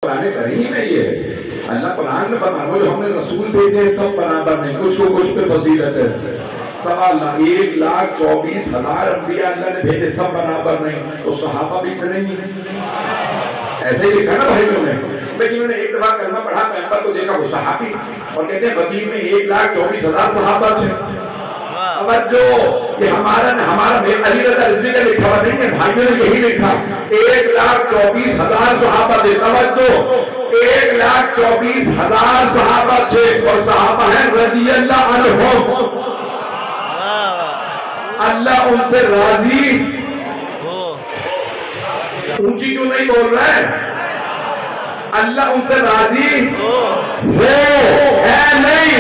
कुरान करीम है ये। अल्लाह कुरान में फरमाया वो जो हमने रसूल भेजे हैं सब बराबर नहीं, कुछ को कुछ पे फजीलत है। 1,24,000 अंबिया अल्लाह ने भेजे सब बराबर नहीं, तो सहाबा भी इतने ही हैं। ऐसे ही लिखा ना भाइयों ने। लेकिन उन्होंने एक दफा कलमा पढ़ा, पैगंबर को देखा वो सहाबी, और कहते हैं गदीर में 1,24,000 सहाबा थे। अब जो ये हमारा अली रज़ा रिज़वी का लिखा हुआ नहीं है, भाइयों ने यही लिखा 1,24,000 सहाबा थे। तवज्जो 1,24,000 सहाबा थे, और सहाबा है रज़ियल्लाहु अन्हुम, अल्लाह उनसे राजी। ऊंची क्यों नहीं बोल रहा है? अल्लाह उनसे राजी हो है नहीं,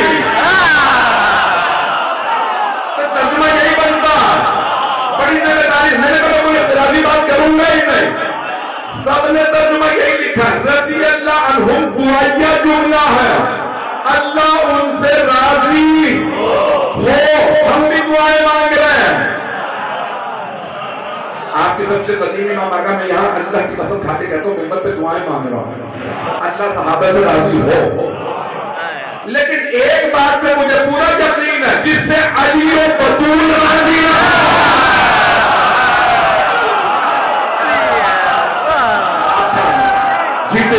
तो तर्जुमा यही बनता। बड़ी जिम्मेदारी, मैंने कहा कोई इख्तिलाफी बात करूंगा ही नहीं। सबने तर्जुमा यही लिखा, रज़ियल्लाहु अन्हुम दुआया जुमला है, अल्लाह उनसे राजी हो। हम भी दुआएं मांग रहे हैं। आपकी सबसे कदीम इमाम आका मैं यहाँ अल्लाह की कसम खाते कहता हूँ, मिंबर पे दुआएं मांग रहा हूँ, अल्लाह सहाबा से राजी हो। लेकिन एक बात पे मुझे पूरा यकीन है, जिससे अली और बतूल राजी हो। जीते